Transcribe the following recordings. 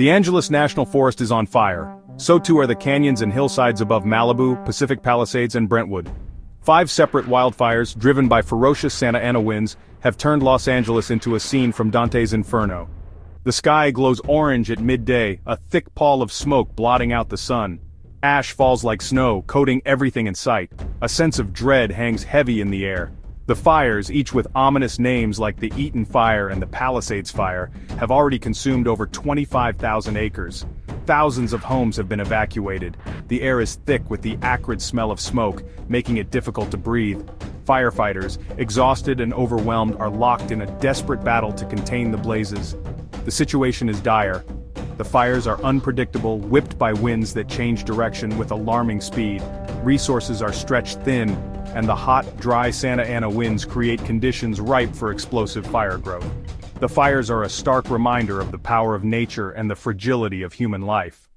The Angeles National Forest is on fire. So too are the canyons and hillsides above Malibu, Pacific Palisades, and Brentwood. 5 separate wildfires, driven by ferocious Santa Ana winds, have turned Los Angeles into a scene from Dante's Inferno. The sky glows orange at midday, a thick pall of smoke blotting out the sun. Ash falls like snow, coating everything in sight. A sense of dread hangs heavy in the air. The fires, each with ominous names like the Eaton Fire and the Palisades Fire, have already consumed over 25,000 acres. Thousands of homes have been evacuated. The air is thick with the acrid smell of smoke, making it difficult to breathe. Firefighters, exhausted and overwhelmed, are locked in a desperate battle to contain the blazes. The situation is dire. The fires are unpredictable, whipped by winds that change direction with alarming speed. Resources are stretched thin, and the hot, dry Santa Ana winds create conditions ripe for explosive fire growth. The fires are a stark reminder of the power of nature and the fragility of human life.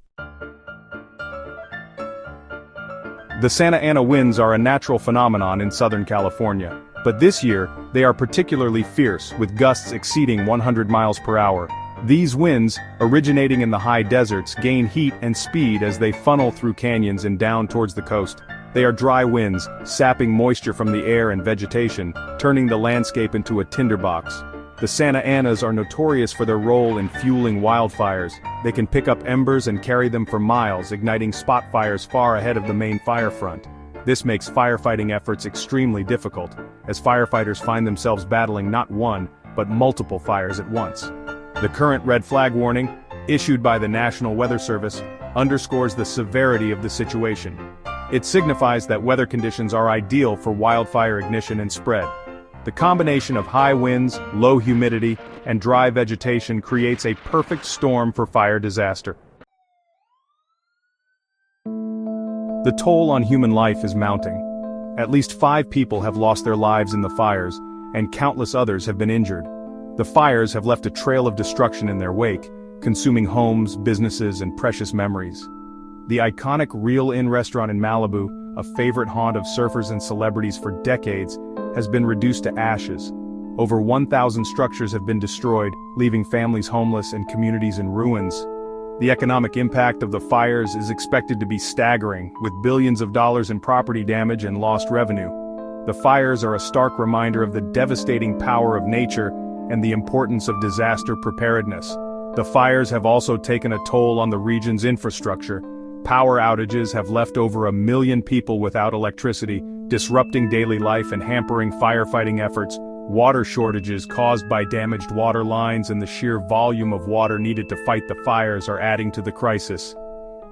The Santa Ana winds are a natural phenomenon in Southern California, but this year, they are particularly fierce, with gusts exceeding 100 miles per hour. These winds, originating in the high deserts, gain heat and speed as they funnel through canyons and down towards the coast. They are dry winds, sapping moisture from the air and vegetation, turning the landscape into a tinderbox. The Santa Anas are notorious for their role in fueling wildfires. They can pick up embers and carry them for miles, igniting spot fires far ahead of the main fire front. This makes firefighting efforts extremely difficult, as firefighters find themselves battling not one, but multiple fires at once. The current red flag warning, issued by the National Weather Service, underscores the severity of the situation. It signifies that weather conditions are ideal for wildfire ignition and spread. The combination of high winds, low humidity, and dry vegetation creates a perfect storm for fire disaster. The toll on human life is mounting. At least 5 people have lost their lives in the fires, and countless others have been injured. The fires have left a trail of destruction in their wake, consuming homes, businesses, and precious memories. The iconic Reel Inn restaurant in Malibu, a favorite haunt of surfers and celebrities for decades, has been reduced to ashes. Over 1,000 structures have been destroyed, leaving families homeless and communities in ruins. The economic impact of the fires is expected to be staggering, with billions of dollars in property damage and lost revenue. The fires are a stark reminder of the devastating power of nature and the importance of disaster preparedness. The fires have also taken a toll on the region's infrastructure. Power outages have left over 1 million people without electricity, disrupting daily life and hampering firefighting efforts. Water shortages caused by damaged water lines and the sheer volume of water needed to fight the fires are adding to the crisis.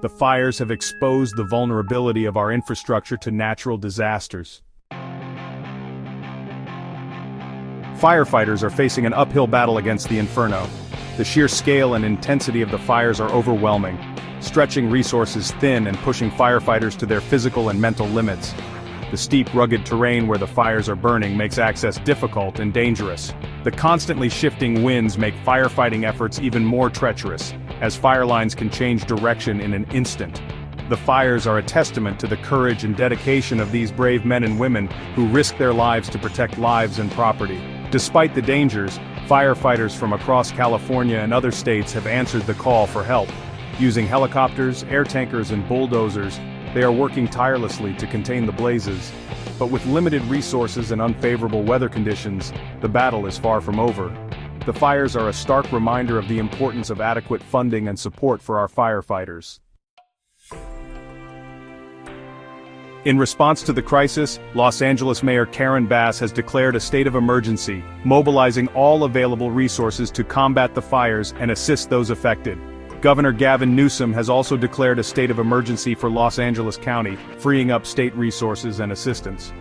The fires have exposed the vulnerability of our infrastructure to natural disasters. Firefighters are facing an uphill battle against the inferno. The sheer scale and intensity of the fires are overwhelming, stretching resources thin and pushing firefighters to their physical and mental limits. The steep, rugged terrain where the fires are burning makes access difficult and dangerous. The constantly shifting winds make firefighting efforts even more treacherous, as fire lines can change direction in an instant. The fires are a testament to the courage and dedication of these brave men and women who risk their lives to protect lives and property. Despite the dangers, firefighters from across California and other states have answered the call for help. Using helicopters, air tankers, and bulldozers, they are working tirelessly to contain the blazes. But with limited resources and unfavorable weather conditions, the battle is far from over. The fires are a stark reminder of the importance of adequate funding and support for our firefighters. In response to the crisis, Los Angeles Mayor Karen Bass has declared a state of emergency, mobilizing all available resources to combat the fires and assist those affected. Governor Gavin Newsom has also declared a state of emergency for Los Angeles County, freeing up state resources and assistance.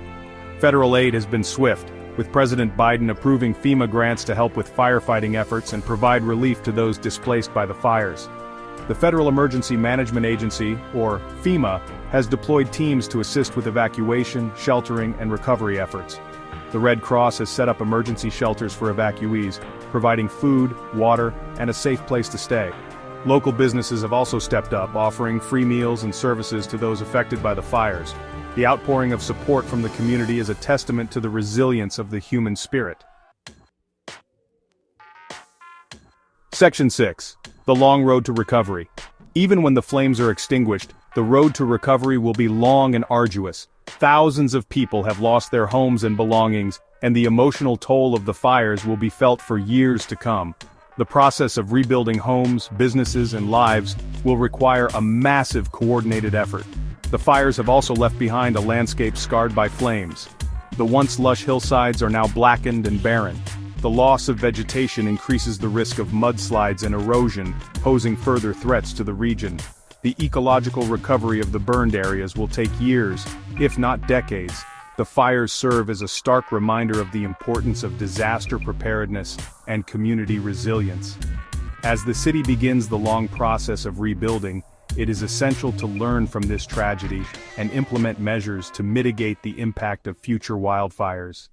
Federal aid has been swift, with President Biden approving FEMA grants to help with firefighting efforts and provide relief to those displaced by the fires. The Federal Emergency Management Agency, or FEMA, has deployed teams to assist with evacuation, sheltering, and recovery efforts. The Red Cross has set up emergency shelters for evacuees, providing food, water, and a safe place to stay. Local businesses have also stepped up, offering free meals and services to those affected by the fires. The outpouring of support from the community is a testament to the resilience of the human spirit. Section 6. The long road to recovery. Even when the flames are extinguished, the road to recovery will be long and arduous. Thousands of people have lost their homes and belongings, and the emotional toll of the fires will be felt for years to come. The process of rebuilding homes, businesses, and lives will require a massive coordinated effort. The fires have also left behind a landscape scarred by flames. The once lush hillsides are now blackened and barren. The loss of vegetation increases the risk of mudslides and erosion, posing further threats to the region. The ecological recovery of the burned areas will take years, if not decades. The fires serve as a stark reminder of the importance of disaster preparedness and community resilience. As the city begins the long process of rebuilding, it is essential to learn from this tragedy and implement measures to mitigate the impact of future wildfires.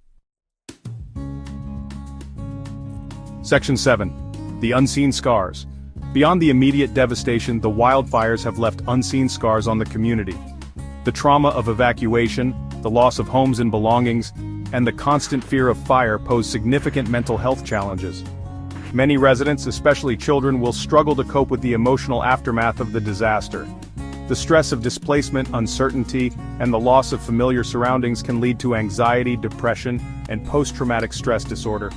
Section 7. The unseen scars. Beyond the immediate devastation, the wildfires have left unseen scars on the community. The trauma of evacuation, the loss of homes and belongings, and the constant fear of fire pose significant mental health challenges. Many residents, especially children, will struggle to cope with the emotional aftermath of the disaster. The stress of displacement, uncertainty, and the loss of familiar surroundings can lead to anxiety, depression, and post-traumatic stress disorder.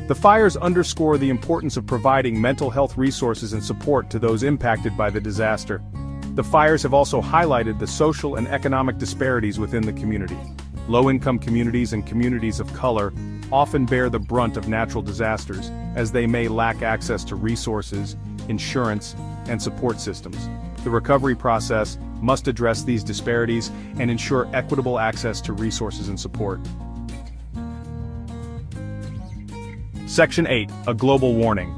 The fires underscore the importance of providing mental health resources and support to those impacted by the disaster. The fires have also highlighted the social and economic disparities within the community. Low-income communities and communities of color often bear the brunt of natural disasters, as they may lack access to resources, insurance, and support systems. The recovery process must address these disparities and ensure equitable access to resources and support. Section 8. A global warning.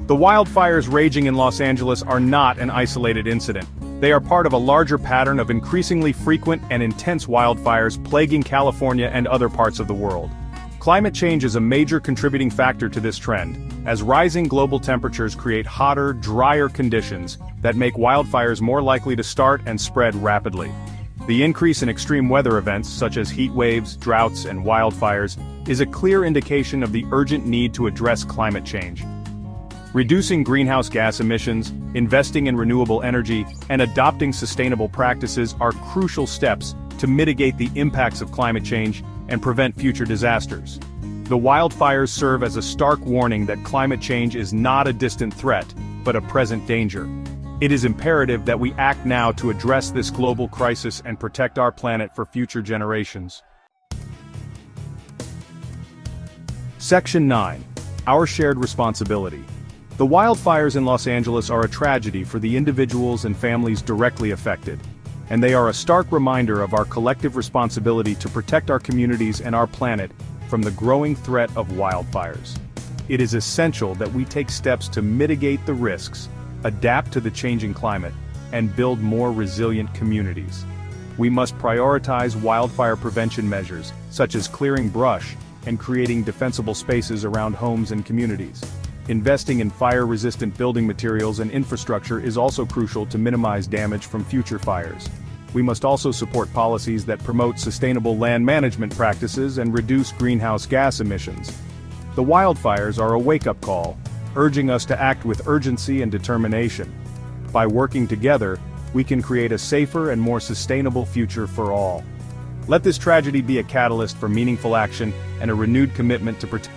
The wildfires raging in Los Angeles are not an isolated incident. They are part of a larger pattern of increasingly frequent and intense wildfires plaguing California and other parts of the world. Climate change is a major contributing factor to this trend, as rising global temperatures create hotter, drier conditions that make wildfires more likely to start and spread rapidly. The increase in extreme weather events, such as heat waves, droughts, and wildfires, is a clear indication of the urgent need to address climate change. Reducing greenhouse gas emissions, investing in renewable energy, and adopting sustainable practices are crucial steps to mitigate the impacts of climate change and prevent future disasters. The wildfires serve as a stark warning that climate change is not a distant threat, but a present danger. It is imperative that we act now to address this global crisis and protect our planet for future generations. Section 9. Our shared responsibility. The wildfires in Los Angeles are a tragedy for the individuals and families directly affected, and they are a stark reminder of our collective responsibility to protect our communities and our planet from the growing threat of wildfires. It is essential that we take steps to mitigate the risks, adapt to the changing climate, and build more resilient communities. We must prioritize wildfire prevention measures, such as clearing brush and creating defensible spaces around homes and communities. Investing in fire-resistant building materials and infrastructure is also crucial to minimize damage from future fires. We must also support policies that promote sustainable land management practices and reduce greenhouse gas emissions. The wildfires are a wake-up call, urging us to act with urgency and determination. By working together, we can create a safer and more sustainable future for all. Let this tragedy be a catalyst for meaningful action and a renewed commitment to protect